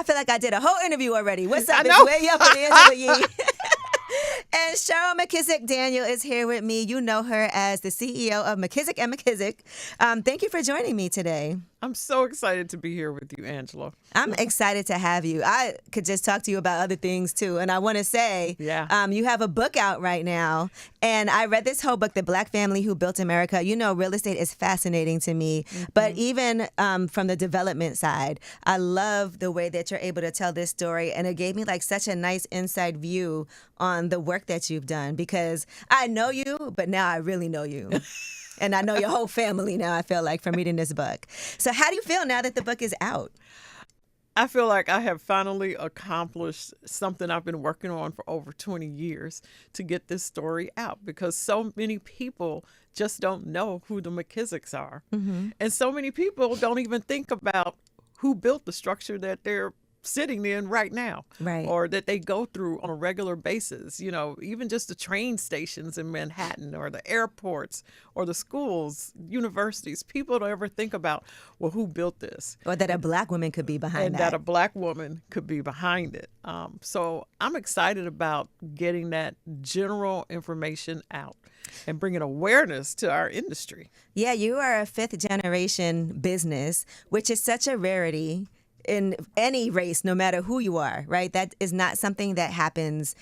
feel like I did a whole interview already. What's up? I know. It's Way Up with Angela Yee. And Cheryl McKissack Daniel is here with me. You know her as the CEO of McKissack and McKissack. Thank you for joining me today. I'm so excited to be here with you, Angela. I'm excited to have you. I could just talk to you about other things too. And I want to say, you have a book out right now. And I read this whole book, The Black Family Who Built America. You know, real estate is fascinating to me. But even from the development side, I love the way that you're able to tell this story. And it gave me like such a nice inside view on the work that you've done, because I know you, but now I really know you. And I know your whole family now, I feel like, from reading this book. So how do you feel now that the book is out? I feel like I have finally accomplished something I've been working on for over 20 years to get this story out, because so many people just don't know who the McKissacks are. And so many people don't even think about who built the structure that they're sitting in right now, or that they go through on a regular basis. You know, even just the train stations in Manhattan, or the airports, or the schools, universities. People don't ever think about, well, who built this? Or that a black woman could be behind that. And that a black woman could be behind it. So I'm excited about getting that general information out and bringing awareness to our industry. Yeah, you are a fifth generation business, which is such a rarity in any race, no matter who you are, right? That is not something that happens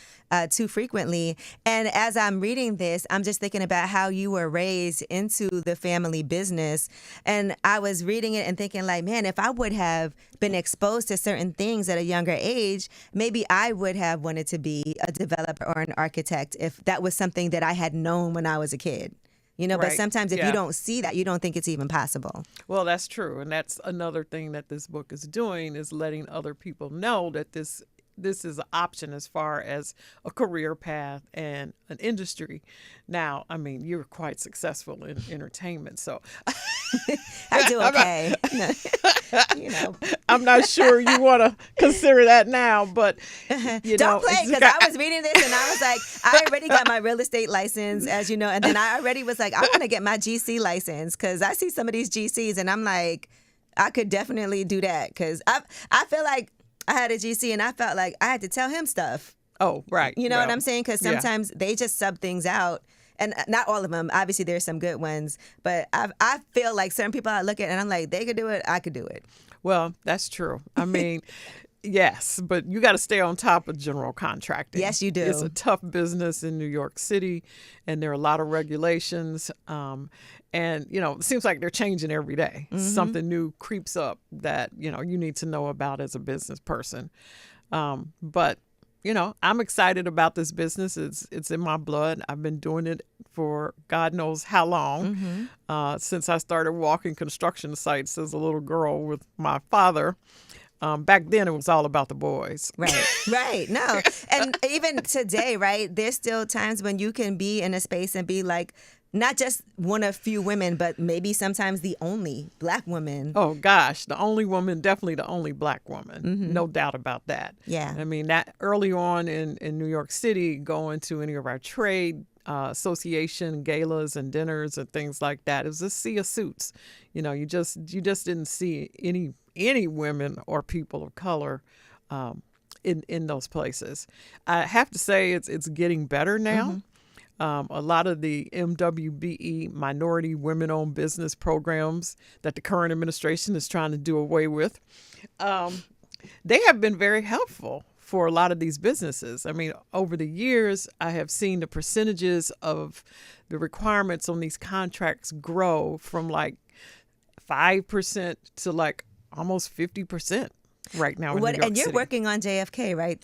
too frequently. And as I'm reading this, I'm just thinking about how you were raised into the family business. And I was reading it and thinking like, man, if I would have been exposed to certain things at a younger age, maybe I would have wanted to be a developer or an architect if that was something that I had known when I was a kid. You know, but sometimes if you don't see that, you don't think it's even possible. Well, that's true. And that's another thing that this book is doing, is letting other people know that this is an option as far as a career path and an industry. Now, I mean, you're quite successful in entertainment, so I do okay. You know, I'm not sure you want to consider that now, but you don't play, because I was reading this and I was like, I already got my real estate license, as you know, and then I already was like, I want to get my GC license, because I see some of these GCs and I'm like, I could definitely do that, because I feel like I had a GC and I felt like I had to tell him stuff. Oh, right. You know what I'm saying? Because sometimes they just sub things out. And not all of them. Obviously, there's some good ones. But I feel like certain people I look at and I'm like, they could do it, I could do it. Well, that's true. I mean, yes, but you got to stay on top of general contracting. Yes, you do. It's a tough business in New York City, and there are a lot of regulations. And, you know, it seems like they're changing every day. Something new creeps up that, you know, you need to know about as a business person. But, you know, I'm excited about this business. It's in my blood. I've been doing it for God knows how long, since I started walking construction sites as a little girl with my father. Back then, it was all about the boys. Right. No. And even today, right, there's still times when you can be in a space and be like, not just one of few women, but maybe sometimes the only black woman. Oh, gosh. The only woman, definitely the only black woman. No doubt about that. Yeah. I mean, that early on in New York City, going to any of our trade association galas and dinners and things like that, it was a sea of suits. You know, you just didn't see any women or people of color in those places. I have to say it's getting better now. A lot of the MWBE, minority women-owned business programs that the current administration is trying to do away with, they have been very helpful for a lot of these businesses. I mean, over the years, I have seen the percentages of the requirements on these contracts grow from like 5% to like almost 50% right now in New York And you're City. working on JFK, right?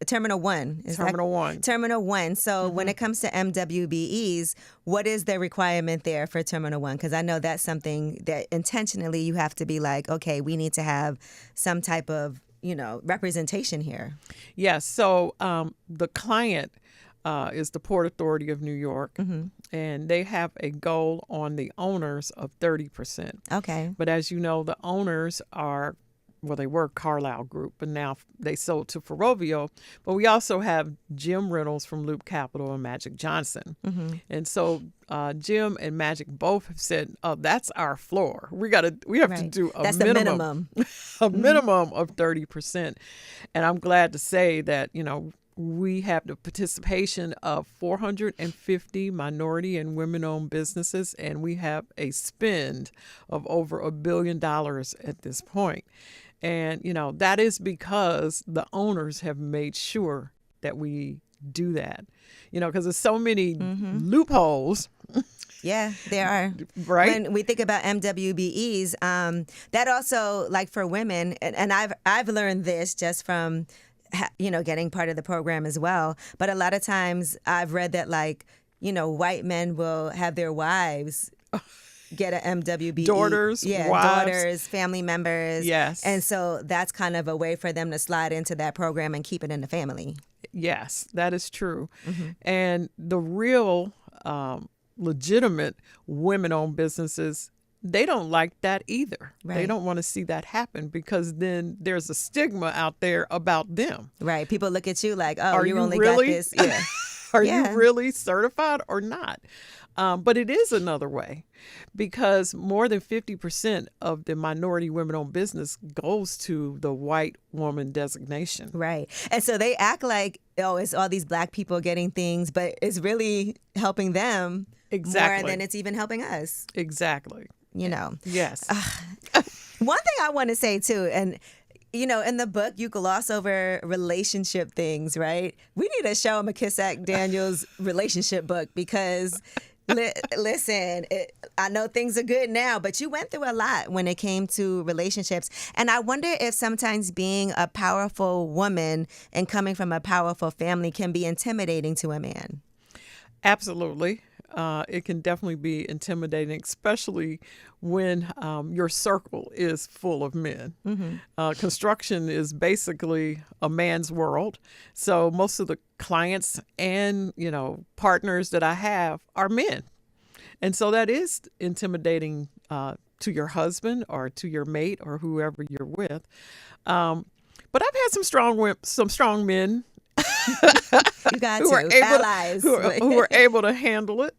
Terminal 1. Terminal 1. Terminal 1. So when it comes to MWBEs, what is the requirement there for Terminal 1? Because I know that's something that intentionally you have to be like, okay, we need to have some type of, you know, representation here. Yes. So the client is the Port Authority of New York, and they have a goal on the owners of 30%. Okay. But as you know, the owners are well, they were Carlisle Group, but now they sold to Ferrovio. But we also have Jim Reynolds from Loop Capital and Magic Johnson. And so Jim and Magic both have said, "Oh, that's our floor. We have to do a that's minimum, a minimum of 30%." And I'm glad to say that, we have the participation of 450 minority and women-owned businesses, and we have a spend of over $1 billion at this point. And, that is because the owners have made sure that we do that, because there's so many loopholes. Yeah, there are. Right. When we think about MWBEs, that also, like for women, and I've learned this just from getting part of the program as well. But a lot of times I've read that, like, white men will have their wives get an MWBE. Wives. Daughters, family members. Yes. And so that's kind of a way for them to slide into that program and keep it in the family. Yes, that is true. And the real legitimate women-owned businesses, they don't like that either. Right. They don't want to see that happen, because then there's a stigma out there about them. Right. People look at you like, oh, you only really? got this. Yeah. Are you really certified or not? But it is another way, because more than 50% of the minority women-owned business goes to the white woman designation. Right. And so they act like, oh, it's all these black people getting things, but it's really helping them more than it's even helping us. Exactly. Yes. One thing I want to say too, and in the book, you gloss over relationship things, right? We need to show McKissack Daniels' relationship book, because listen, I know things are good now, but you went through a lot when it came to relationships. And I wonder if sometimes being a powerful woman and coming from a powerful family can be intimidating to a man. Absolutely. It can definitely be intimidating, especially when your circle is full of men. Construction is basically a man's world. So most of the clients and, partners that I have are men. And so that is intimidating to your husband or to your mate or whoever you're with. But I've had some strong men you got allies who were able to handle it.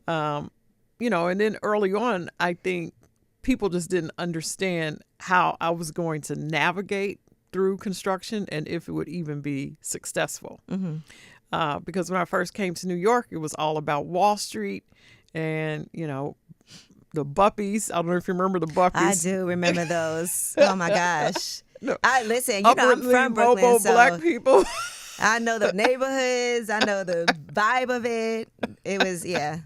And then early on, I think people just didn't understand how I was going to navigate through construction and if it would even be successful. Because when I first came to New York, it was all about Wall Street and, the Buppies. I don't know if you remember the Buppies. I do remember those. Oh my gosh. No. Listen, I'm from Brooklyn, so black people. I know the neighborhoods. I know the vibe of it. It was, yeah.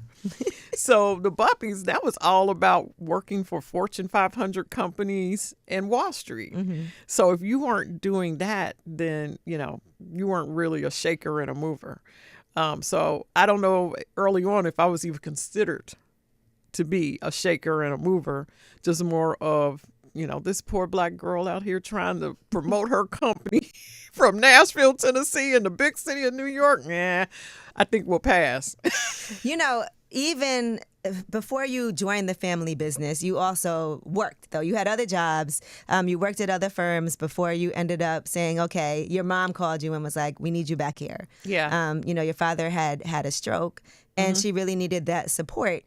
So the Buppies, that was all about working for Fortune 500 companies and Wall Street. So if you weren't doing that, then, you weren't really a shaker and a mover. So I don't know early on if I was even considered to be a shaker and a mover, just more of, this poor black girl out here trying to promote her company from Nashville, Tennessee, and the big city of New York. I think we'll pass. Even before you joined the family business, you also worked, though. You had other jobs. You worked at other firms before you ended up saying, okay, your mom called you and was like, we need you back here. Yeah. Your father had a stroke, and she really needed that support.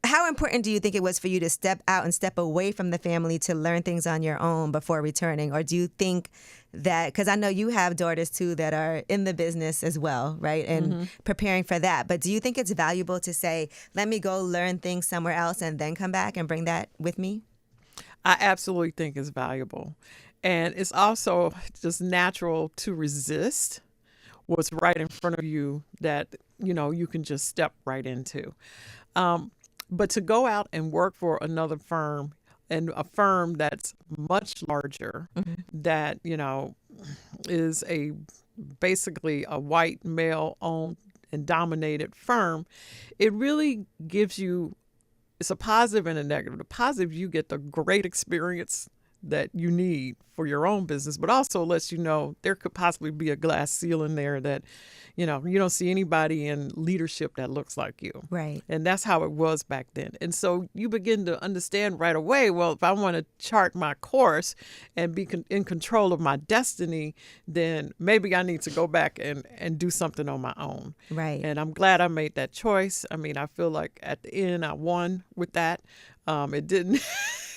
How important do you think it was for you to step out and step away from the family to learn things on your own before returning? Or do you think that, because I know you have daughters too that are in the business as well, right? And preparing for that. But do you think it's valuable to say, let me go learn things somewhere else and then come back and bring that with me? I absolutely think it's valuable. And it's also just natural to resist what's right in front of you that, you can just step right into. But to go out and work for another firm, and a firm that's much larger, that, is basically a white male owned and dominated firm, it really gives you, it's a positive and a negative. The positive, you get the great experience that you need for your own business, but also lets you know there could possibly be a glass ceiling there that, you don't see anybody in leadership that looks like you. Right. And that's how it was back then. And so you begin to understand right away, well, if I want to chart my course and be in control of my destiny, then maybe I need to go back and do something on my own. Right. And I'm glad I made that choice. I mean, I feel like at the end I won with that. It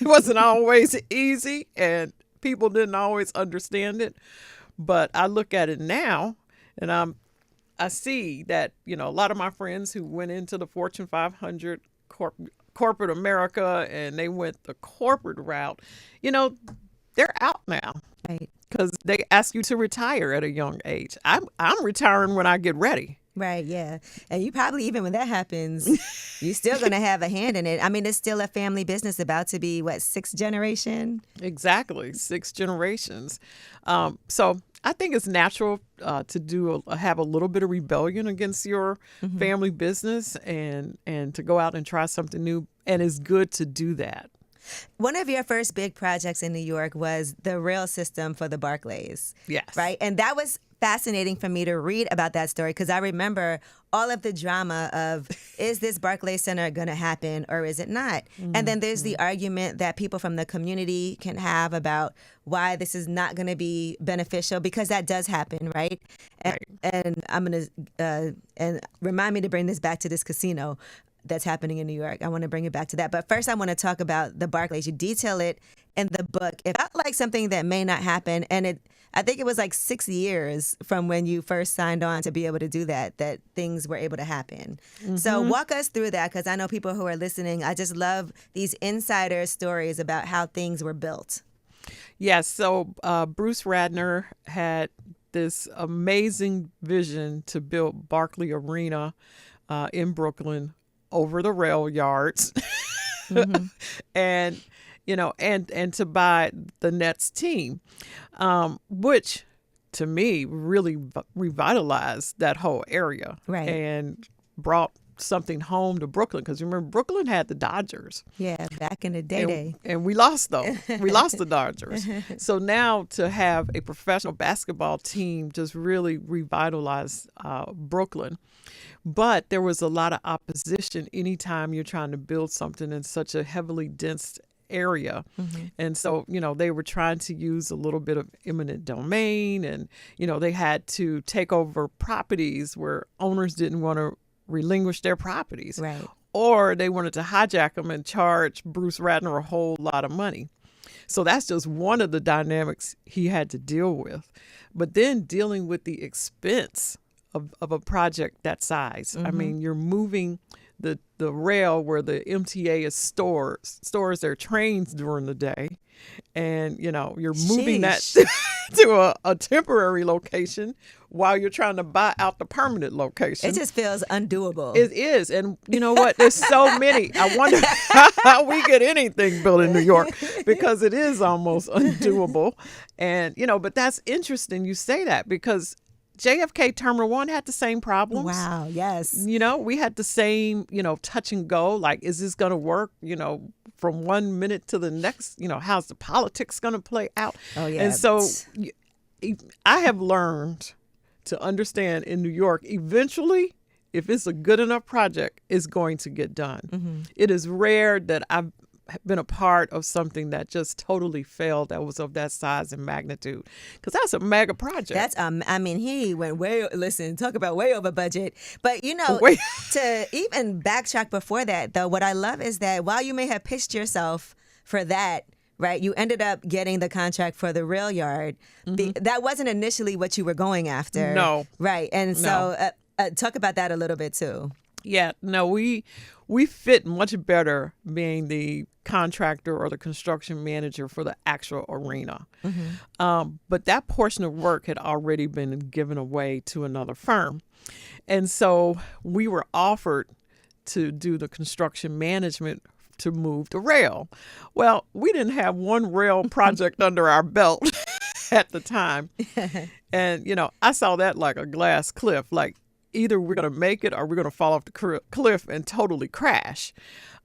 wasn't always easy, and people didn't always understand it. But I look at it now, and I see that, a lot of my friends who went into the Fortune 500 corporate America, and they went the corporate route, they're out now. Right. Because they ask you to retire at a young age. I'm retiring when I get ready. Right, yeah. And you probably, even when that happens, you're still going to have a hand in it. I mean, it's still a family business, about to be, sixth generation? Exactly, 6 generations. So I think it's natural to have a little bit of rebellion against your family business and to go out and try something new. And it's good to do that. One of your first big projects in New York was the rail system for the Barclays. Yes. Right? And that was fascinating for me to read about that story, because I remember all of the drama of, is this Barclays Center going to happen or is it not? And then there's the argument that people from the community can have about why this is not going to be beneficial, because that does happen, right? And I'm going to and remind me to bring this back to this casino that's happening in New York. I want to bring it back to that. But first, I want to talk about the Barclays. You detail it in the book. It felt like something that may not happen. And I think it was 6 years from when you first signed on to be able to do that things were able to happen. So walk us through that, because I know people who are listening, I just love these insider stories about how things were built. Yes. So Bruce Radner had this amazing vision to build Barclay Arena in Brooklyn over the rail yards, and to buy the Nets team, which to me really revitalized that whole area, right, and brought something home to Brooklyn, because remember, Brooklyn had the Dodgers. Yeah, back in the day. And we lost them. We lost the Dodgers. So now to have a professional basketball team just really revitalized Brooklyn. But there was a lot of opposition anytime you're trying to build something in such a heavily dense area. And so, they were trying to use a little bit of eminent domain, and, they had to take over properties where owners didn't want to relinquish their properties. Right. Or they wanted to hijack them and charge Bruce Radner a whole lot of money. So that's just one of the dynamics he had to deal with. But then dealing with the expense of a project that size. I mean, you're moving the rail where the MTA is stores their trains during the day. And, you're moving that to a temporary location while you're trying to buy out the permanent location. It just feels undoable. It is. And you know what? There's so many. I wonder how we get anything built in New York, because it is almost undoable. And, but that's interesting you say that, because JFK Terminal 1 had the same problems. Wow, yes. We had the same, touch and go. Like, is this going to work, from 1 minute to the next? How's the politics going to play out? Oh, yeah. And so I have learned to understand in New York, eventually, if it's a good enough project, it's going to get done. It is rare that I've been a part of something that just totally failed, that was of that size and magnitude, because that's a mega project. That's he went talk about way over budget. But to even backtrack before that, though, what I love is that while you may have pitched yourself for that, right, you ended up getting the contract for the rail yard. That wasn't initially what you were going after. No. Right. And so talk about that a little bit too. Yeah, no, we fit much better being the contractor or the construction manager for the actual arena. But that portion of work had already been given away to another firm. And so we were offered to do the construction management to move the rail. Well, we didn't have one rail project under our belt at the time. And, I saw that like a glass cliff, like, either we're going to make it or we're going to fall off the cliff and totally crash.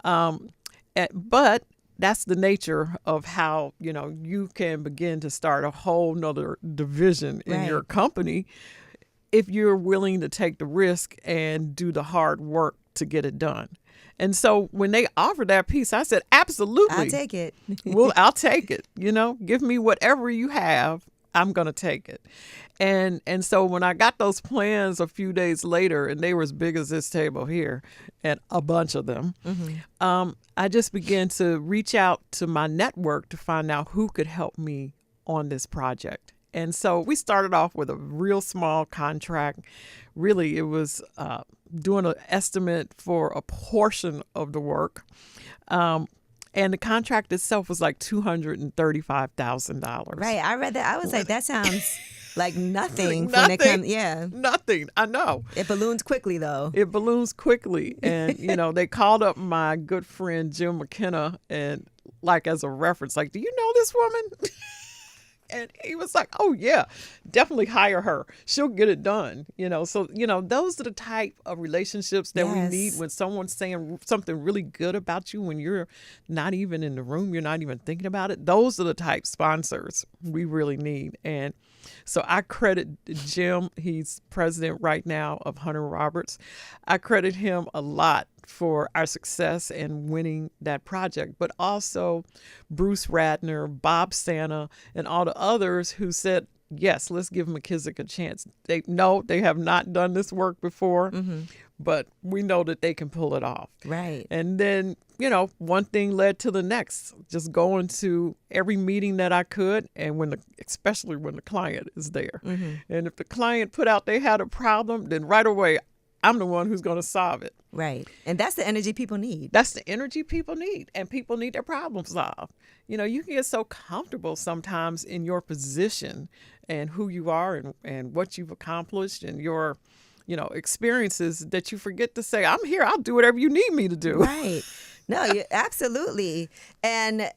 But that's the nature of how, you can begin to start a whole nother division in your company if you're willing to take the risk and do the hard work to get it done. And so when they offered that piece, I said, absolutely. I'll take it. I'll take it. Give me whatever you have. I'm going to take it. And so when I got those plans a few days later, and they were as big as this table here, and a bunch of them, I just began to reach out to my network to find out who could help me on this project. And so we started off with a real small contract. Really, it was doing an estimate for a portion of the work. And the contract itself was like $235,000. Right. I read that. I was like, that sounds like nothing. Nothing. I know. It balloons quickly, though. It balloons quickly. And, they called up my good friend, Jim McKenna, and like as a reference, like, do you know this woman? And he was like, oh, yeah, definitely hire her. She'll get it done. So, those are the type of relationships that we need when someone's saying something really good about you when you're not even in the room, you're not even thinking about it. Those are the type sponsors we really need. And so I credit Jim. He's president right now of Hunter Roberts. I credit him a lot for our success in winning that project, but also Bruce Radner, Bob Santa, and all the others who said, yes, let's give McKissack a chance. They have not done this work before, but we know that they can pull it off. Right. And then, one thing led to the next, just going to every meeting that I could, and especially when the client is there. And if the client put out they had a problem, then right away, I'm the one who's going to solve it. Right. And that's the energy people need. That's the energy people need. And people need their problem solved. You can get so comfortable sometimes in your position and who you are and what you've accomplished and your, experiences that you forget to say, I'm here. I'll do whatever you need me to do. Right. No, absolutely. And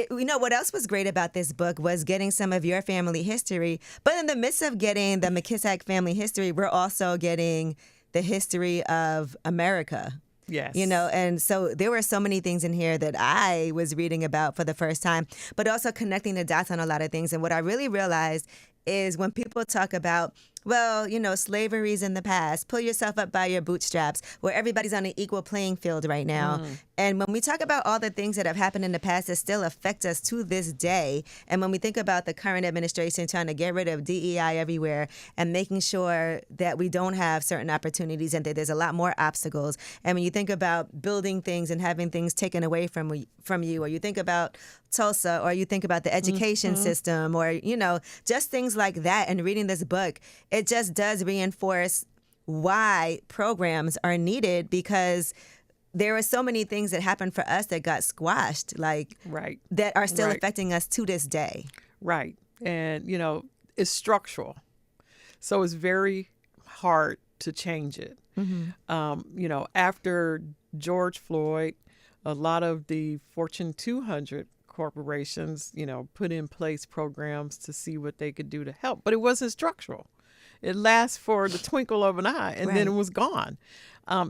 what else was great about this book was getting some of your family history. But in the midst of getting the McKissack family history, we're also getting the history of America. Yes. And so there were so many things in here that I was reading about for the first time, but also connecting the dots on a lot of things. And what I really realized is when people talk about, well, slavery's in the past, pull yourself up by your bootstraps, where everybody's on an equal playing field right now. And when we talk about all the things that have happened in the past that still affect us to this day, and when we think about the current administration trying to get rid of DEI everywhere and making sure that we don't have certain opportunities and that there's a lot more obstacles, and when you think about building things and having things taken away from you, or you think about Tulsa, or you think about the education system, or, just things like that, and reading this book, it just does reinforce why programs are needed, because there are so many things that happened for us that got squashed, that are still affecting us to this day. Right. And, it's structural. So it's very hard to change it. After George Floyd, a lot of the Fortune 200 corporations, put in place programs to see what they could do to help. But it wasn't structural. It lasts for the twinkle of an eye, and then it was gone.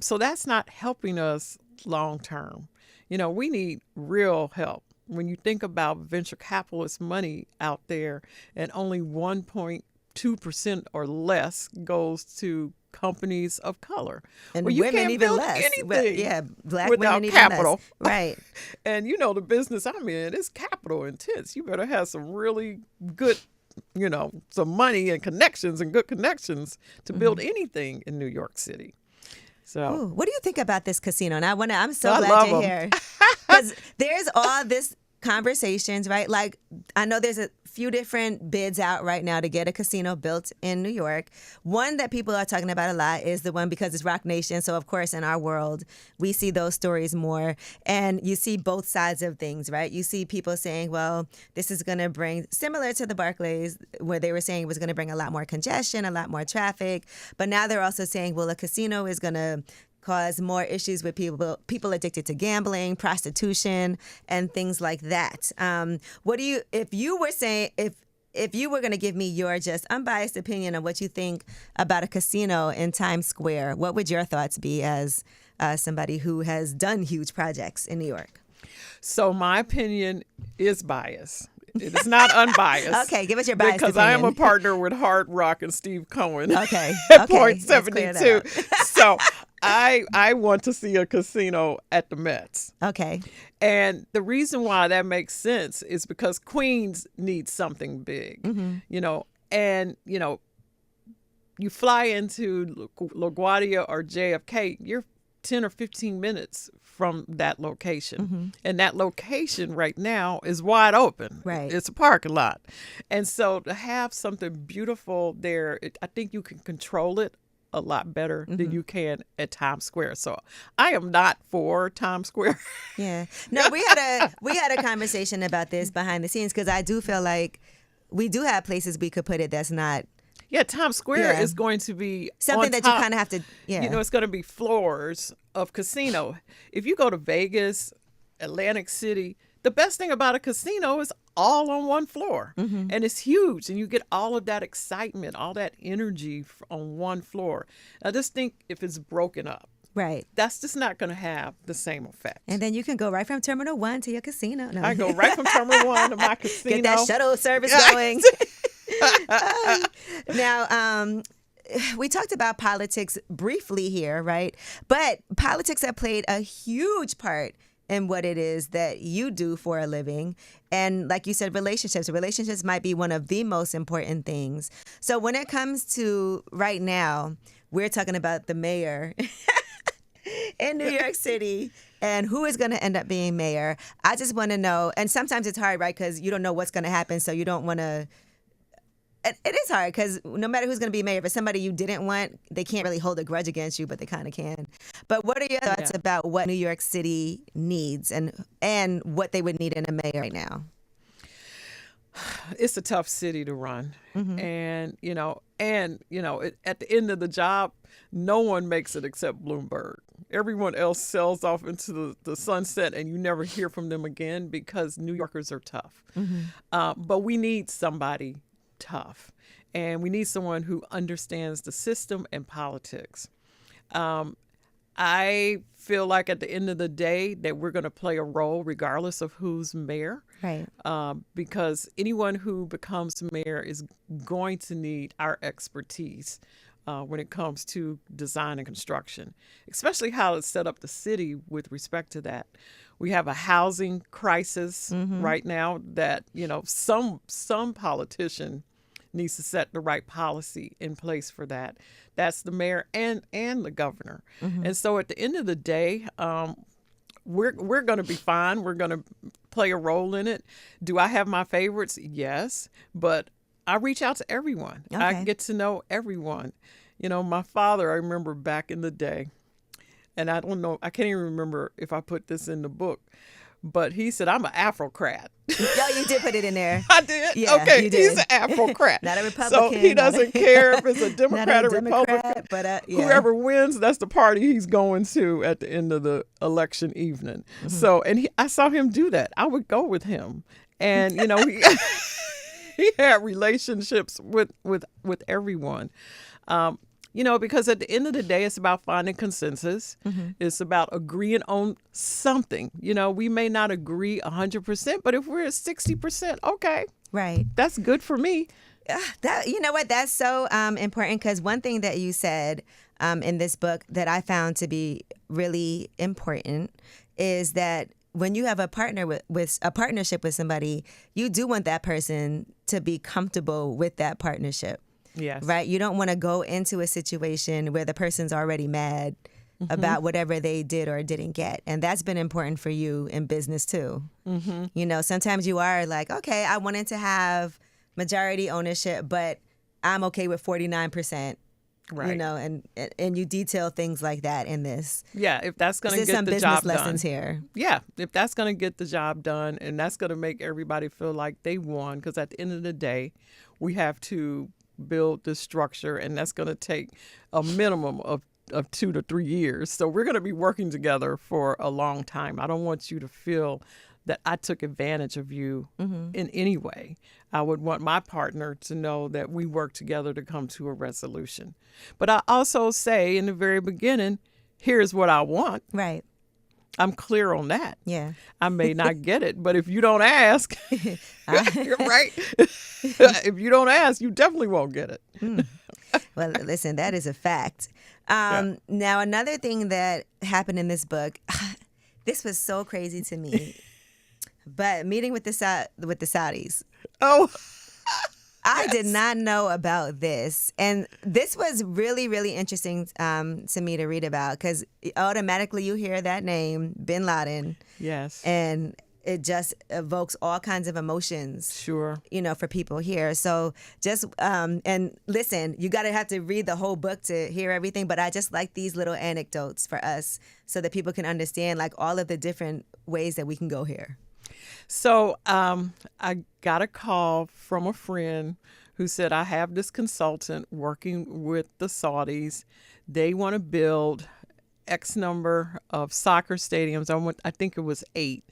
So that's not helping us long term. We need real help. When you think about venture capitalist money out there, and only 1.2% or less goes to companies of color. And well, you women can't even build less. anything Black without women capital. Even less. Right. And the business I'm in is capital intense. You better have some really good, some money and connections and good connections to build anything in New York City. So, ooh, what do you think about this casino? And I'm so glad you're here, because there's all this conversations, right? Like, I know there's a few different bids out right now to get a casino built in New York. One that people are talking about a lot is the one, because it's Rock Nation. So, of course, in our world, we see those stories more. And you see both sides of things, right? You see people saying, well, this is going to bring, similar to the Barclays, where they were saying it was going to bring a lot more congestion, a lot more traffic. But now they're also saying, well, a casino is going to cause more issues with people addicted to gambling, prostitution, and things like that. If you were going to give me your just unbiased opinion on what you think about a casino in Times Square, what would your thoughts be as somebody who has done huge projects in New York? So my opinion is biased. It is not unbiased. Okay, give us your biased because opinion. I am a partner with Hard Rock and Steve Cohen. Okay. At Okay, point let's clear that 72. So I want to see a casino at the Mets. Okay. And the reason why that makes sense is because Queens needs something big, and you fly into LaGuardia or JFK, you're 10 or 15 minutes from that location. And that location right now is wide open. Right. It's a parking lot. And so to have something beautiful there, I think you can control it a lot better than you can at Times Square. So I am not for Times Square. Yeah. No, we had a conversation about this behind the scenes because I do feel like we do have places we could put it that's not. Yeah, Times Square Yeah. is going to be Something on that top. you kind of have to, yeah. It's going to be floors of casino. If you go to Vegas, Atlantic City, the best thing about a casino is all on one floor. And it's huge. And you get all of that excitement, all that energy on one floor. I just think if it's broken up, Right. that's just not going to have the same effect. And then you can go right from Terminal 1 to your casino. No. I go right from Terminal 1 to my casino. Get that shuttle service going. Now, we talked about politics briefly here, right? But politics have played a huge part in what it is that you do for a living. And like you said, relationships might be one of the most important things. So when it comes to right now, we're talking about the mayor in New York City and who is going to end up being mayor. I just want to know, and sometimes it's hard, right? Because you don't know what's going to happen, so you don't want to. It is hard because no matter who's going to be mayor, if it's somebody you didn't want, they can't really hold a grudge against you, but they kind of can. But what are your thoughts about what New York City needs and what they would need in a mayor right now? It's a tough city to run. And at the end of the job, no one makes it except Bloomberg. Everyone else sails off into the sunset and you never hear from them again because New Yorkers are tough. But we need somebody tough, and we need someone who understands the system and politics. I feel like at the end of the day that we're going to play a role regardless of who's mayor. Right. Because anyone who becomes mayor is going to need our expertise when it comes to design and construction, especially how to set up the city with respect to that. We have a housing crisis right now that, some politician needs to set the right policy in place for that. That's the mayor and the governor. And so at the end of the day, we're going to be fine. We're going to play a role in it. Do I have my favorites? Yes. But I reach out to everyone. Okay. I get to know everyone. My father, I remember back in the day, and I don't know, I can't even remember if I put this in the book, but he said, I'm an Afrocrat. Oh, you did put it in there. I did? Yeah, okay, you did. He's an Afrocrat. Not a Republican. So he doesn't care if it's a Democrat not or a Democrat, Republican. but Whoever wins, that's the party he's going to at the end of the election evening. So, and I saw him do that. I would go with him. And, he had relationships with everyone. Because at the end of the day, it's about finding consensus. It's about agreeing on something. We may not agree 100%, but if we're at 60%, okay. Right. That's good for me. That, you know what? That's so important because one thing that you said in this book that I found to be really important is that when you have a partner with a partnership with somebody, you do want that person to be comfortable with that partnership. Yes. Right? You don't want to go into a situation where the person's already mad about whatever they did or didn't get. And that's been important for you in business too. Sometimes you are like, okay, I wanted to have majority ownership, but I'm okay with 49%. Right. And you detail things like that in this. Yeah, if that's going to get some the business job lessons done. here. Yeah, if that's going to get the job done and that's going to make everybody feel like they won, because at the end of the day, we have to build this structure, and that's going to take a minimum of 2 to 3 years. So we're going to be working together for a long time. I don't want you to feel that I took advantage of you in any way. I would want my partner to know that we work together to come to a resolution. But I also say in the very beginning, here's what I want. Right. I'm clear on that. Yeah. I may not get it, but if you don't ask, you're right. If you don't ask, you definitely won't get it. Well, listen, that is a fact. Yeah. Now, another thing that happened in this book, this was so crazy to me, but meeting with the Saudis. Oh, I did not know about this. And this was really, really interesting to me to read about because automatically you hear that name, Bin Laden. yes. And it just evokes all kinds of emotions. Sure. For people here. So just, and listen, you got to have to read the whole book to hear everything. But I just like these little anecdotes for us so that people can understand like all of the different ways that we can go here. So I got a call from a friend who said, I have this consultant working with the Saudis. They want to build X number of soccer stadiums. I think it was 8.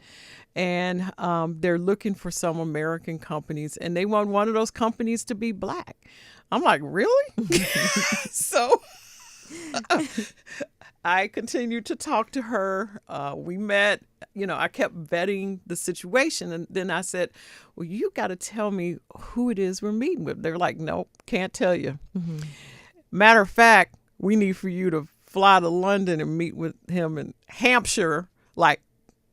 And they're looking for some American companies, and they want one of those companies to be Black. I'm like, really? So I continued to talk to her. We met. I kept vetting the situation, and then I said, well, you got to tell me who it is we're meeting with. They're like, nope, can't tell you. Mm-hmm. Matter of fact, we need for you to fly to London and meet with him in Hampshire, like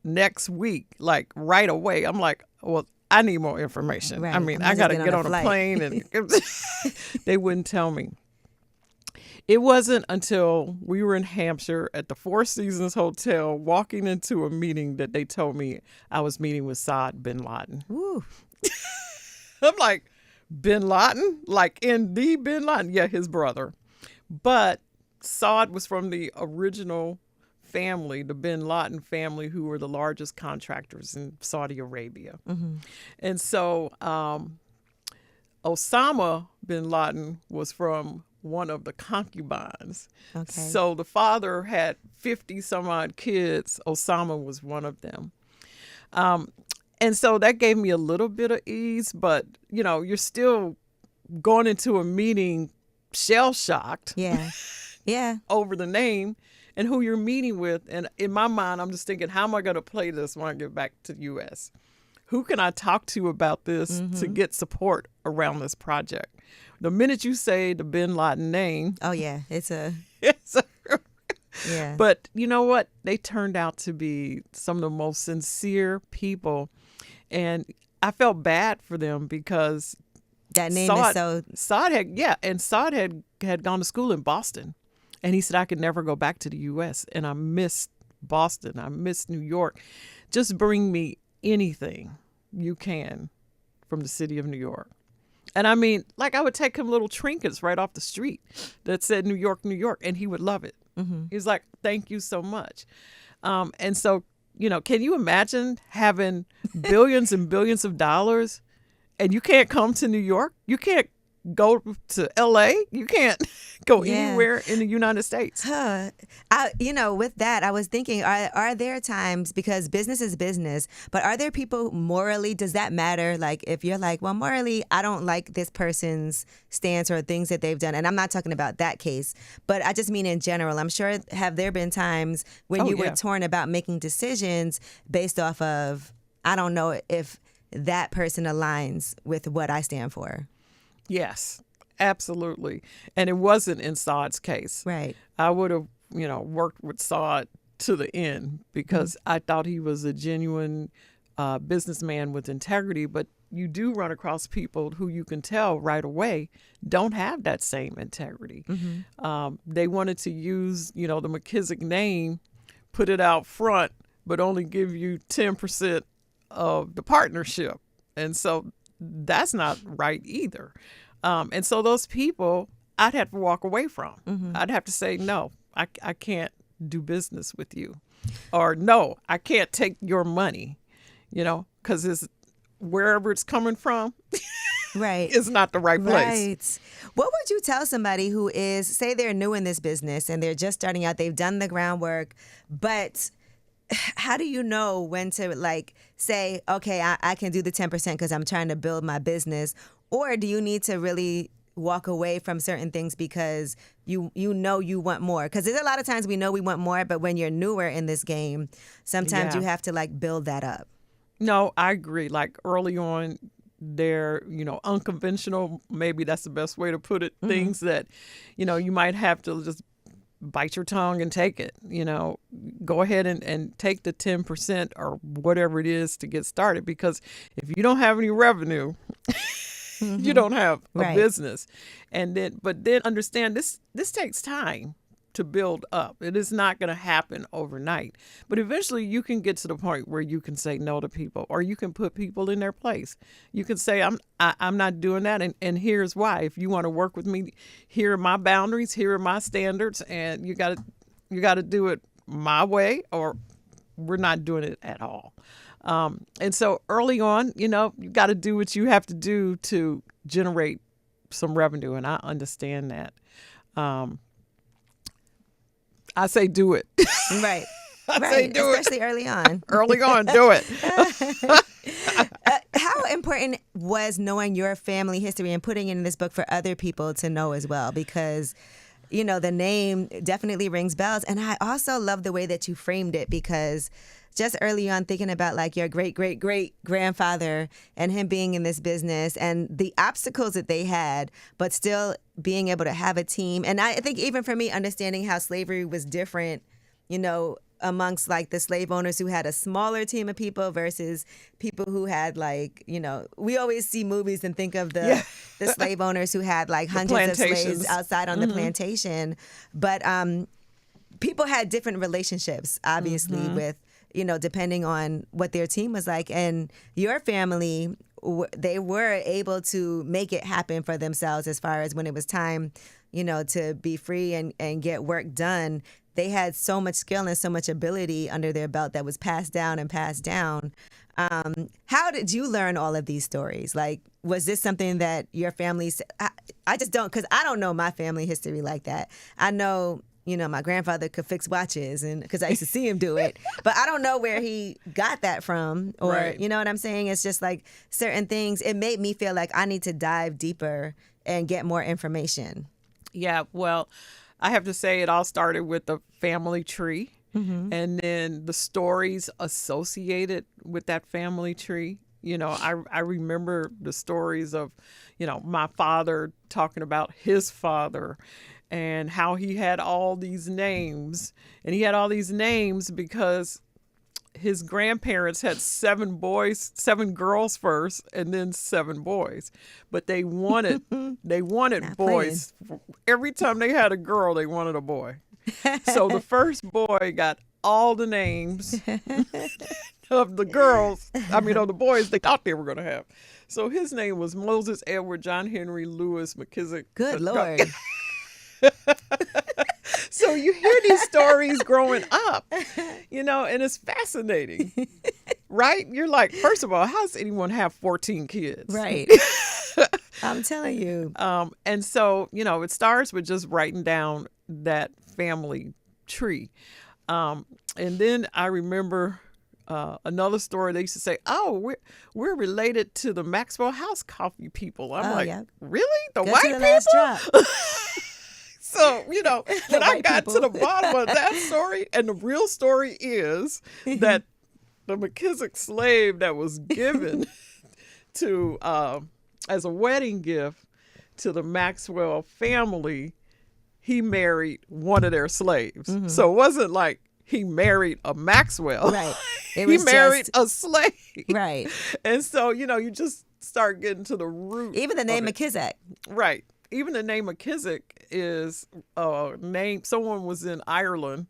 next week, like right away. I'm like, well, I need more information. Right. I mean, I got to get on a plane, and they wouldn't tell me. It wasn't until we were in Hampshire at the Four Seasons Hotel walking into a meeting that they told me I was meeting with Saad bin Laden. Woo. I'm like, bin Laden? Like in the bin Laden? Yeah, his brother. But Saad was from the original family, the bin Laden family, who were the largest contractors in Saudi Arabia. Mm-hmm. And so Osama bin Laden was from one of the concubines. Okay. So the father had 50 some odd kids. Osama was one of them. And so that gave me a little bit of ease, but you're still going into a meeting shell shocked. Yeah. Yeah. over the name and who you're meeting with. And in my mind, I'm just thinking, how am I going to play this when I get back to the U.S.? Who can I talk to about this to get support around this project? The minute you say the bin Laden name. Oh, yeah. Yeah. But you know what? They turned out to be some of the most sincere people. And I felt bad for them because that name is so. Saad had gone to school in Boston. And he said, I could never go back to the U.S. And I miss Boston. I miss New York. Just bring me anything you can from the city of New York. And I mean, like I would take him little trinkets right off the street that said New York, New York, and he would love it. Mm-hmm. He was like, thank you so much. And so, can you imagine having billions and billions of dollars and you can't come to New York? You can't go to LA. You can't go anywhere in the United States. With that, I was thinking, are there times, because business is business, but are there people morally, does that matter? Like if you're like, well, morally, I don't like this person's stance or things that they've done. And I'm not talking about that case, but I just mean in general. I'm sure, have there been times when you were torn about making decisions based off of, I don't know if that person aligns with what I stand for? Yes, absolutely. And it wasn't in Saad's case. Right. I would have, worked with Saad to the end because I thought he was a genuine businessman with integrity. But you do run across people who you can tell right away don't have that same integrity. Mm-hmm. They wanted to use, the McKissack name, put it out front, but only give you 10% of the partnership. And so that's not right either. And so those people I'd have to walk away from. Mm-hmm. I'd have to say, no, I can't do business with you. Or no, I can't take your money, because it's wherever it's coming from. Right. It's not the right place. Right. What would you tell somebody who is, say they're new in this business and they're just starting out, they've done the groundwork, but how do you know when to say, okay, I can do the 10% because I'm trying to build my business? Or do you need to really walk away from certain things because you know you want more. Because there's a lot of times we know we want more, but when you're newer in this game, sometimes you have to like build that up. No, I agree. Like early on, they're, unconventional. Maybe that's the best way to put it. Things that, you might have to just bite your tongue and take it. Go ahead and take the 10% or whatever it is to get started. Because if you don't have any revenue, you don't have a business. But then understand this takes time to build up. It is not going to happen overnight. But eventually you can get to the point where you can say no to people, or you can put people in their place. You can say, I'm not doing that. And here's why. If you want to work with me, here are my boundaries, here are my standards, and you got to do it my way, or we're not doing it at all. And so early on, you got to do what you have to do to generate some revenue. And I understand that. I say do it. Right. I say do especially early on. Early on, do it. How important was knowing your family history and putting it in this book for other people to know as well? Because, the name definitely rings bells. And I also love the way that you framed it, because just early on thinking about like your great-great-great-grandfather and him being in this business and the obstacles that they had, but still being able to have a team. And I think even for me, understanding how slavery was different, amongst like the slave owners who had a smaller team of people versus people who had like, we always see movies and think of the slave owners who had like hundreds of slaves outside on the plantation. But people had different relationships, obviously, with, depending on what their team was like. And your family, they were able to make it happen for themselves as far as when it was time, to be free and get work done. They had so much skill and so much ability under their belt that was passed down and passed down. How did you learn all of these stories? Like, was this something that your family, I just don't, because I don't know my family history like that. I know, my grandfather could fix watches, and because I used to see him do it, but I don't know where he got that from, or you know what I'm saying? It's just like certain things. It made me feel like I need to dive deeper and get more information. Yeah, well, I have to say it all started with the family tree, and then the stories associated with that family tree. I remember the stories of, my father talking about his father and how he had all these names. And he had all these names because his grandparents had 7 girls first, and then 7 boys. But they wanted boys. Every time they had a girl, they wanted a boy. So the first boy got all the names of the girls, of the boys they thought they were going to have. So his name was Moses Edward John Henry Lewis McKissack. Good Lord. So you hear these stories growing up, and it's fascinating, right? You're like, first of all, how does anyone have 14 kids? Right. I'm telling you. And so, it starts with just writing down that family tree. And then I remember another story. They used to say, "Oh, we're related to the Maxwell House coffee people." I'm really? The Go white to the people? last drop. So, when I got to the bottom of that story, and the real story is that the McKissack slave that was given to as a wedding gift to the Maxwell family, he married one of their slaves. So it wasn't like he married a Maxwell. Right. He married a slave. Right. And so, you just start getting to the root. Even the name McKissack. Right. Even the name McKissack is a name. Someone was in Ireland.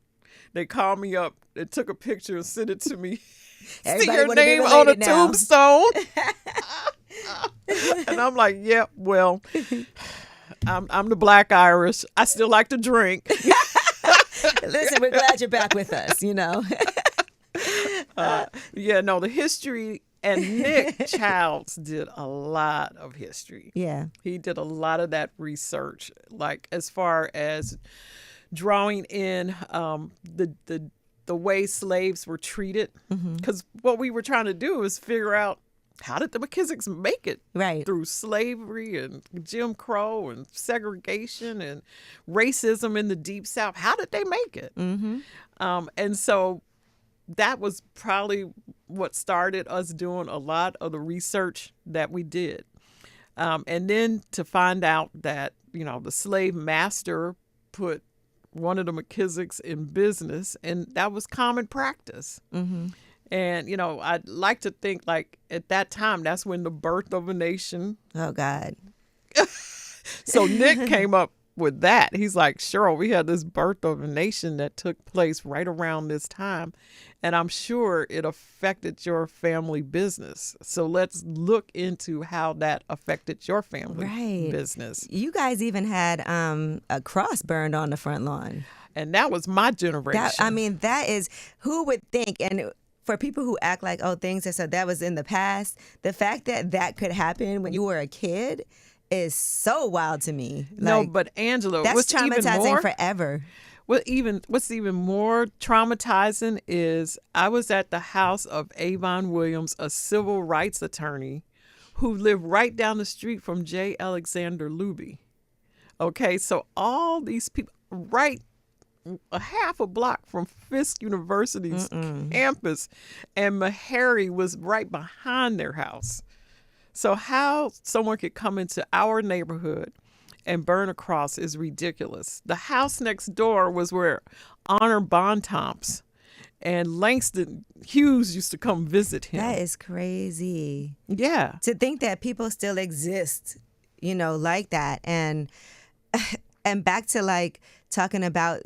They called me up. They took a picture and sent it to me. See your name on a tombstone. And I'm like, yeah, well, I'm the Black Irish. I still like to drink. Listen, we're glad you're back with us, The history. And Nick Childs did a lot of history. Yeah. He did a lot of that research, like as far as drawing in the way slaves were treated. Because what we were trying to do was figure out how did the McKissacks make it Right. through slavery and Jim Crow and segregation and racism in the Deep South? How did they make it? Mm-hmm. And so that was probably what started us doing a lot of the research that we did. And then to find out that, the slave master put one of the McKissacks in business, and that was common practice. Mm-hmm. And, I'd like to think like at that time, that's when the birth of a nation. Oh, God. So Nick came up with that. He's like, Cheryl, we had this birth of a nation that took place right around this time. And I'm sure it affected your family business. So let's look into how that affected your family business. You guys even had a cross burned on the front lawn. And that was my generation. That is, who would think? And for people who act like, oh, that was in the past, the fact that that could happen when you were a kid is so wild to me. No, but Angela, that's what's traumatizing even more, forever. What's even more traumatizing is I was at the house of Avon Williams, a civil rights attorney who lived right down the street from J. Alexander Luby. Okay, so all these people right a half a block from Fisk University's campus, and Meharry was right behind their house. So how someone could come into our neighborhood and burn a cross is ridiculous. The house next door was where Honor Bontemps and Langston Hughes used to come visit him. That is crazy. Yeah. To think that people still exist, like that. And back to like talking about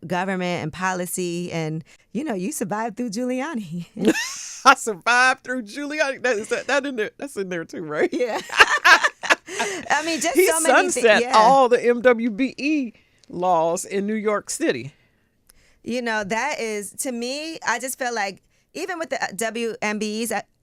government and policy, and you survived through Giuliani. I survived through Giuliani. That in there. That's in there too, right? Yeah. Just he so many sunset all the MWBE laws in New York City. That is, to me, I just feel like even with the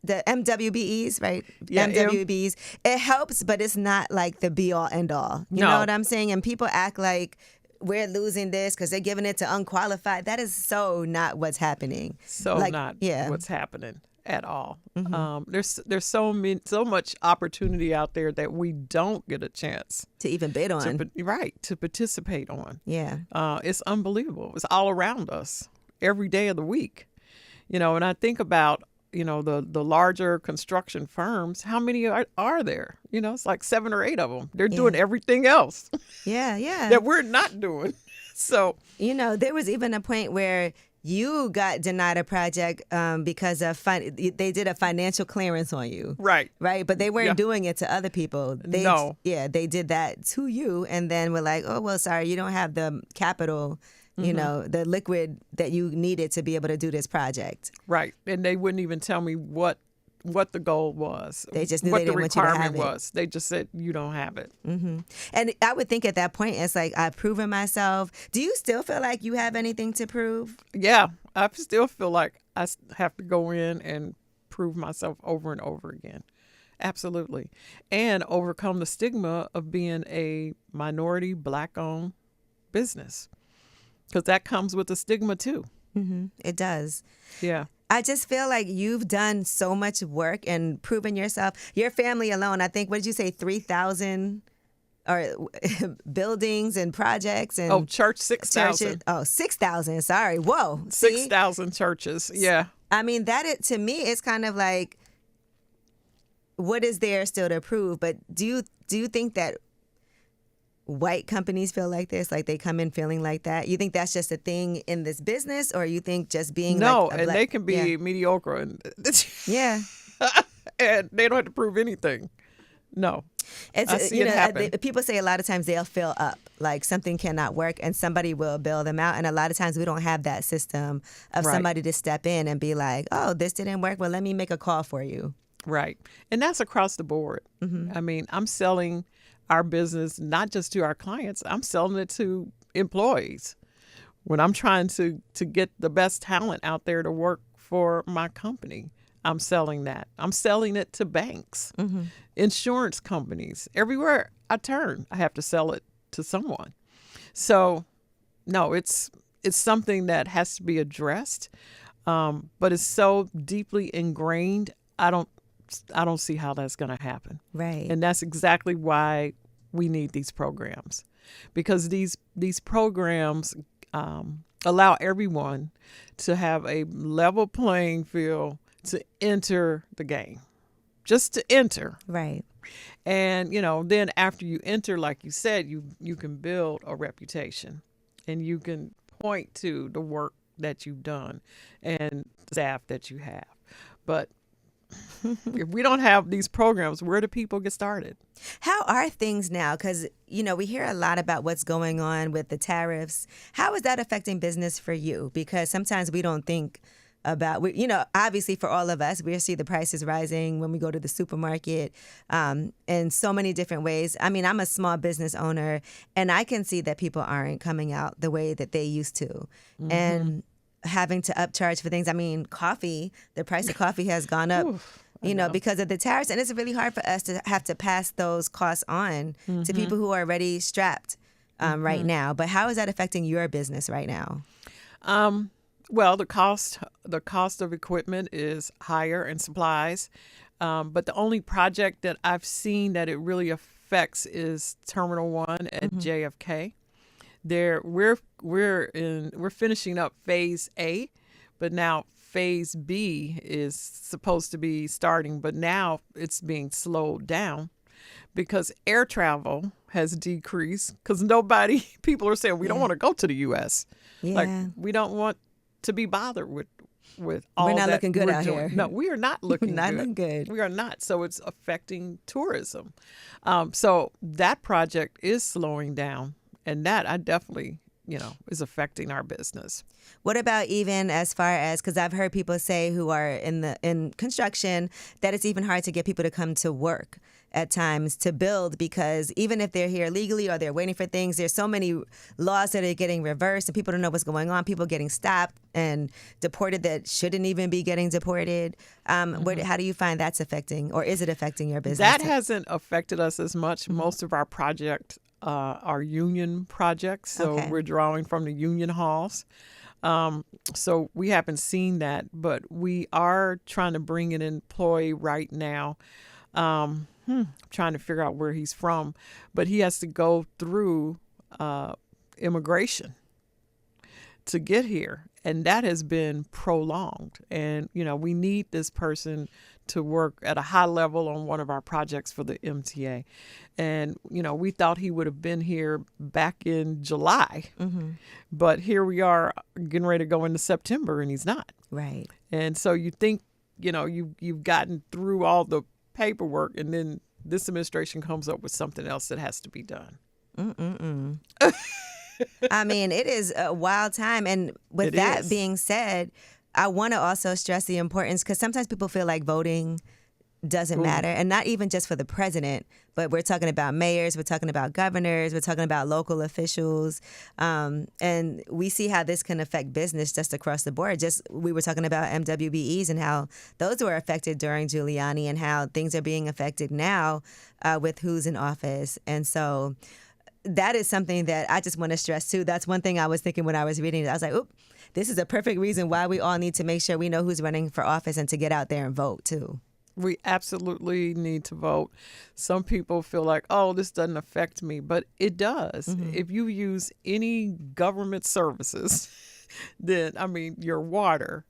the MWBEs, right? Yeah, MWBEs, it helps, but it's not like the be all end all. You know what I'm saying? And people act like we're losing this because they're giving it to unqualified. That is so not what's happening. What's happening at all. Mm-hmm. There's so much opportunity out there that we don't get a chance to even bid on. To participate on. Yeah. It's unbelievable. It's all around us every day of the week. And I think about the larger construction firms, how many are there? It's like 7 or 8 of them. They're doing everything else. Yeah. that we're not doing. So, there was even a point where you got denied a project because of they did a financial clearance on you. Right. But they weren't doing it to other people. No. Yeah, they did that to you, and then we're like, oh, well, sorry, you don't have the capital, the liquid that you needed to be able to do this project. Right. And they wouldn't even tell me what the goal was. They just knew what they didn't the want you to have requirement it. was. They just said, you don't have it. Mm-hmm. And I would think at that point, it's like, I've proven myself. Do you still feel like you have anything to prove? Yeah. I still feel like I have to go in and prove myself over and over again. Absolutely. And overcome the stigma of being a minority, Black-owned business. Because that comes with the stigma, too. Mm-hmm. It does. Yeah. I just feel like you've done so much work and proven yourself. Your family alone, I think, what did you say, 3,000 or buildings and projects? And church, 6,000. Oh, 6,000. Sorry. Whoa. 6,000 churches. Yeah. To me, it's kind of like, what is there still to prove? But do you think that white companies feel like this, like they come in feeling like that? You think that's just a thing in this business, or you think just being they can be mediocre and and they don't have to prove anything. No, I see it happen. People say a lot of times they'll fill up, like something cannot work, and somebody will bail them out. And a lot of times we don't have that system of somebody to step in and be like, "Oh, this didn't work. Well, let me make a call for you." Right, and that's across the board. Mm-hmm. I'm selling our business not just to our clients. I'm selling it to employees. When I'm trying to get the best talent out there to work for my company, I'm selling that. I'm selling it to banks, insurance companies. Everywhere I turn, I have to sell it to someone. So, no, it's something that has to be addressed, but it's so deeply ingrained, I don't see how that's going to happen. Right. And that's exactly why we need these programs, because these programs allow everyone to have a level playing field to enter the game, just to enter. Right. And, then after you enter, like you said, you can build a reputation, and you can point to the work that you've done and the staff that you have. But if we don't have these programs, where do people get started? How are things now? Because, we hear a lot about what's going on with the tariffs. How is that affecting business for you? Because sometimes we don't think about, obviously for all of us, we see the prices rising when we go to the supermarket in so many different ways. I mean, I'm a small business owner, and I can see that people aren't coming out the way that they used to. Mm-hmm. And having to upcharge for things. I mean, coffee, the price of coffee has gone up, because of the tariffs. And it's really hard for us to have to pass those costs on to people who are already strapped right now. But how is that affecting your business right now? Well, the cost of equipment is higher, and supplies. But the only project that I've seen that it really affects is Terminal 1 at JFK. We're finishing up Phase A, but now Phase B is supposed to be starting, but now it's being slowed down because air travel has decreased because people are saying we don't want to go to the U.S. Yeah. Like, we don't want to be bothered with all that. We're not looking good out doing. here. No, we are not looking not good. looking good. We are not. So it's affecting tourism. So that project is slowing down, and that I definitely, is affecting our business. What about even as far as, because I've heard people say who are in construction that it's even hard to get people to come to work at times to build, because even if they're here legally or they're waiting for things, there's so many laws that are getting reversed and people don't know what's going on. People getting stopped and deported that shouldn't even be getting deported. How do you find that's affecting, or is it affecting your business? That hasn't affected us as much. Most of our projects are union projects, so we're drawing from the union halls. So we haven't seen that, but we are trying to bring an employee right now. Trying to figure out where he's from, but he has to go through immigration to get here, and that has been prolonged. And we need this person to work at a high level on one of our projects for the MTA. And we thought he would have been here back in July, but here we are getting ready to go into September, and he's not. Right. And so you think you've gotten through all the paperwork, and then this administration comes up with something else that has to be done. I mean, it is a wild time. And with that being said, I want to also stress the importance, because sometimes people feel like voting doesn't matter. And not even just for the president, but we're talking about mayors, we're talking about governors, we're talking about local officials. And we see how this can affect business just across the board. We were talking about MWBEs and how those were affected during Giuliani, and how things are being affected now with who's in office. And so that is something that I just want to stress too. That's one thing I was thinking when I was reading it. I was like, oop, this is a perfect reason why we all need to make sure we know who's running for office and to get out there and vote too. We absolutely need to vote. Some people feel like, oh, this doesn't affect me, but it does. If you use any government services, then, your water,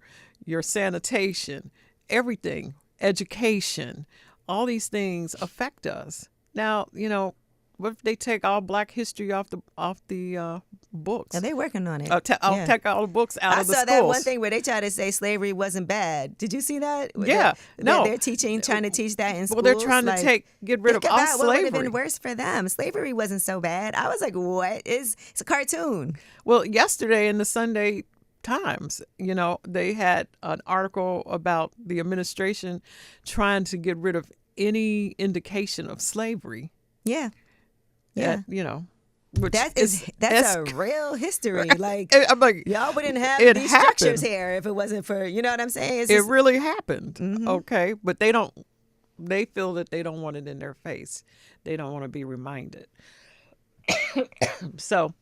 your sanitation, everything, education, all these things affect us. Now, what if they take all Black history off the books? Are they working on it? Take all the books out of the schools. I saw that one thing where they tried to say slavery wasn't bad. Did you see that? Yeah. They're trying to teach that in schools. Well, they're trying to get rid of all slavery. What would have been worse for them? Slavery wasn't so bad. I was like, what? It's a cartoon. Well, yesterday in the Sunday Times, they had an article about the administration trying to get rid of any indication of slavery. Yeah. That's a real history. Like, I'm like, y'all wouldn't have these happened. Structures here if it wasn't for, you know what I'm saying? It really happened. Okay. But they feel that they don't want it in their face. They don't want to be reminded. So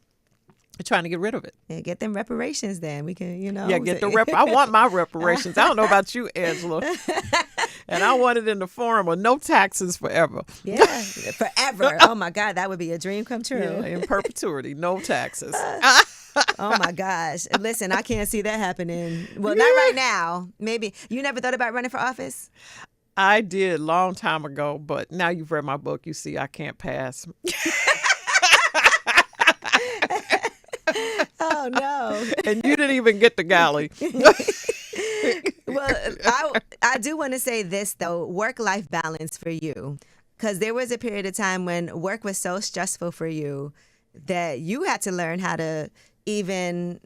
they're trying to get rid of it. Yeah, get them reparations then. We can, Yeah, get the I want my reparations. I don't know about you, Angela. And I want it in the form of no taxes forever. Yeah, forever. Oh my God, that would be a dream come true. Yeah, in perpetuity, no taxes. Oh my gosh. Listen, I can't see that happening. Well, not right now. Maybe. You never thought about running for office? I did long time ago, but now you've read my book, you see I can't pass. Oh no. And you didn't even get the galley. Well, I do want to say this though, work-life balance for you. Because there was a period of time when work was so stressful for you that you had to learn how to even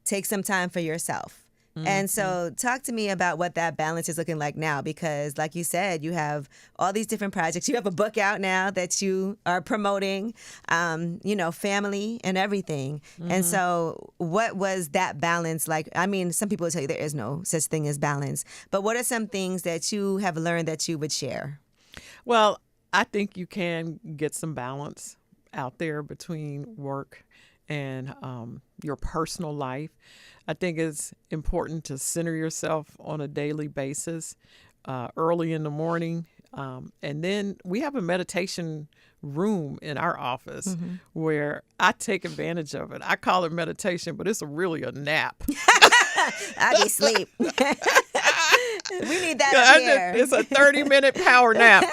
take some time for yourself. And so talk to me about what that balance is looking like now, because like you said, you have all these different projects. You have a book out now that you are promoting, family and everything. And so what was that balance like? I mean, some people will tell you there is no such thing as balance, but what are some things that you have learned that you would share? Well, I think you can get some balance out there between work and your personal life. I think it's important to center yourself on a daily basis, early in the morning. And then we have a meditation room in our office where I take advantage of it. I call it meditation, but it's really a nap. I be asleep. We need that up here. It's a 30-minute power nap.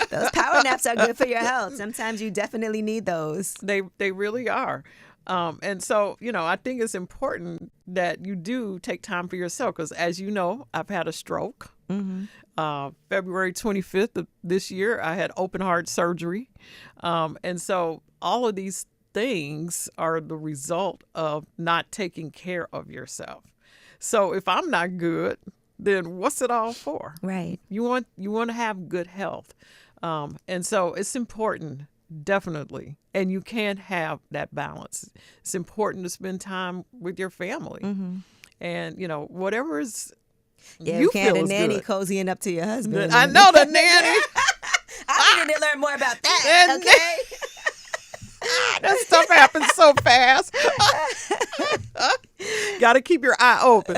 Those power naps are good for your health. Sometimes you definitely need those. They really are. And so, I think it's important that you do take time for yourself because, as you know, I've had a stroke. February 25th of this year, I had open heart surgery. And so all of these things are the result of not taking care of yourself. So if I'm not good, then what's it all for? Right. You want to have good health. And so it's important. Definitely. And you can't have that balance. It's important to spend time with your family. And, whatever is you can't a nanny cozying up to your husband. I know the nanny. I need to learn more about that. Okay. That stuff happens so fast. Got to keep your eye open.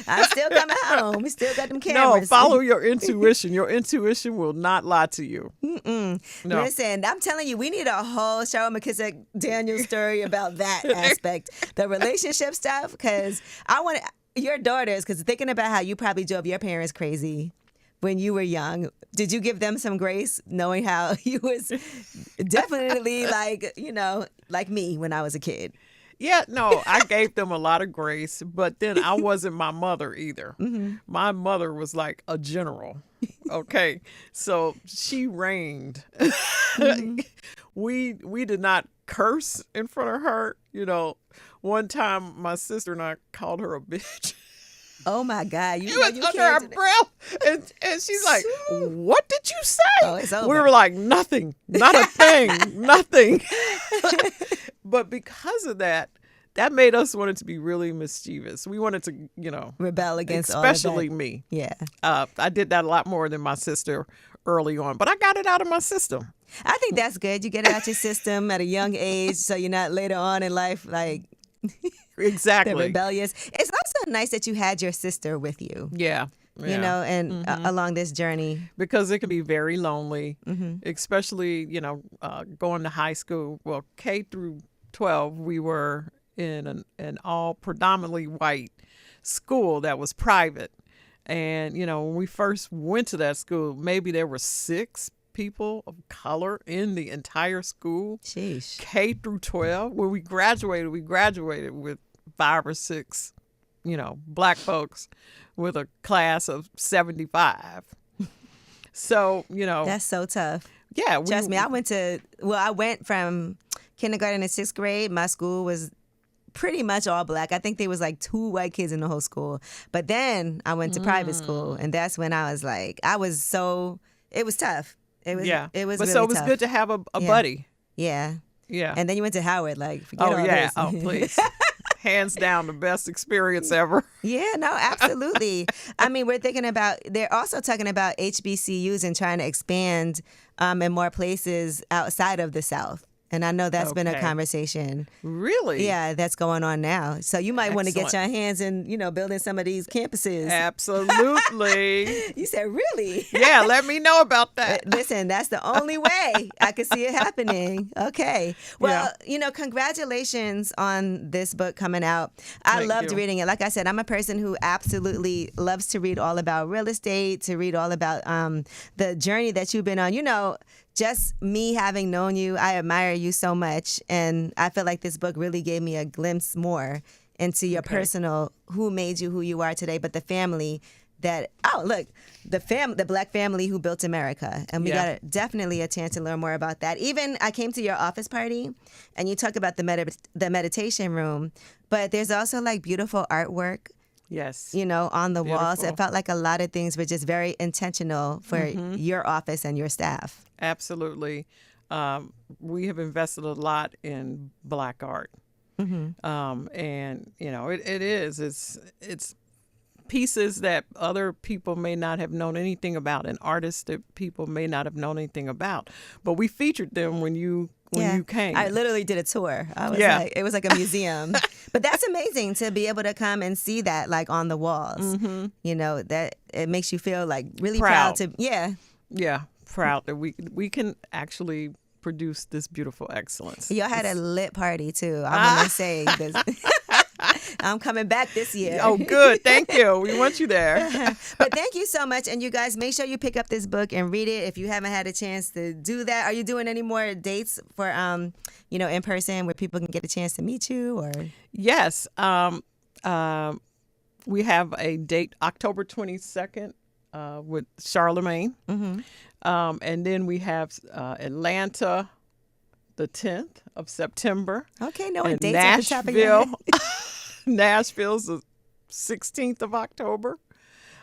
I'm still coming home. We still got them cameras. No, follow your intuition. Your intuition will not lie to you. No. Listen, I'm telling you, we need a whole Cheryl McKissack Daniel story about that aspect, the relationship stuff, because I want your daughters, because thinking about how you probably drove your parents crazy when you were young. Did you give them some grace knowing how you was definitely like me when I was a kid? Yeah, no, I gave them a lot of grace, but then I wasn't my mother either. My mother was like a general. Okay. So she reigned. We did not curse in front of her. One time my sister and I called her a bitch. Oh my God! You was under her breath, and she's like, "What did you say?" Oh, it's over. We were like, "Nothing, not a thing, nothing." But because of that made us want it to be really mischievous. We wanted to, rebel against all of especially that. me. Yeah, I did that a lot more than my sister early on, but I got it out of my system. I think that's good. You get it out your system at a young age, so you're not later on in life like. Exactly. The rebellious. It's also nice that you had your sister with you. Yeah. And along this journey. Because it can be very lonely, especially, going to high school. Well, K through 12, we were in an all predominantly white school that was private. And, when we first went to that school, maybe there were 6 people of color in the entire school. Sheesh. K through 12. When we graduated with 5 or 6, black folks with a class of 75. So, That's so tough. Yeah. Trust me, I went from kindergarten to 6th grade. My school was pretty much all black. I think there was like 2 white kids in the whole school. But then I went to private school, and that's when I was like, it was tough. It was but really so it was tough. good to have a buddy. Yeah. Yeah. And then you went to Howard, forget all this. Oh, please. Hands down, the best experience ever. Yeah, no, absolutely. I mean, they're also talking about HBCUs and trying to expand in more places outside of the South. And I know that's been a Okay. conversation. Really? Yeah, that's going on now. So you might want to get your Excellent. hands in, building some of these campuses. Absolutely. You said, really? Yeah, let me know about that. Listen, that's the only way I could see it happening. Okay. Well, Yeah. Congratulations on this book coming out. I Thank loved you. reading it. Like I said, I'm a person who absolutely loves to read all about real estate, to read all about the journey that you've been on. Just me having known you, I admire you so much. And I feel like this book really gave me a glimpse more into your personal, who made you who you are today, but the family the Black family who built America. And we got definitely a chance to learn more about that. Even I came to your office party and you talked about the meditation room, but there's also like beautiful artwork. Yes. On the walls. Beautiful. It felt like a lot of things were just very intentional for your office and your staff. Absolutely. We have invested a lot in Black art. And, it's pieces that other people may not have known anything about and artists that people may not have known anything about. But we featured them when you came. I literally did a tour. I was it was like a museum. But that's amazing to be able to come and see that like on the walls. That it makes you feel like really proud to Yeah, proud that we can actually produce this beautiful excellence. Y'all had a lit party too. I want to say this. I'm coming back this year. Oh, good. Thank you. We want you there. But thank you so much. And you guys, make sure you pick up this book and read it if you haven't had a chance to do that. Are you doing any more dates for, in person where people can get a chance to meet you? Or Yes. We have a date October 22nd with Charlemagne. And then we have Atlanta the 10th of September. Okay, no, and and dates at the top of your head. Nashville's the 16th of October.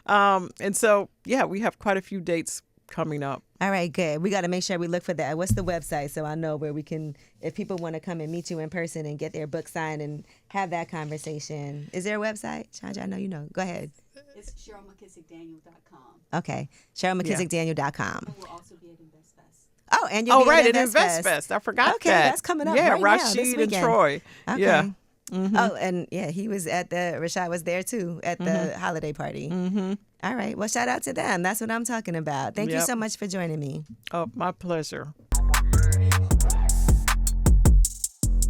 And so, we have quite a few dates coming up. All right, good. We got to make sure we look for that. What's the website so I know where we can, if people want to come and meet you in person and get their book signed and have that conversation. Is there a website? Chandra, I know you know. Go ahead. It's CherylMcKissackDaniel.com. Okay, CherylMcKissackDaniel.com. And we'll also be at InvestFest. Oh, and you'll be right, at at InvestFest. I forgot Okay, that. that's coming up Yeah, right now, this Rashid and weekend. Troy. Okay. Yeah. Oh, and he was at Rashad was there too at the holiday party. All right. Well, shout out to them. That's what I'm talking about. Thank you Yep. so much for joining me. Oh, my pleasure.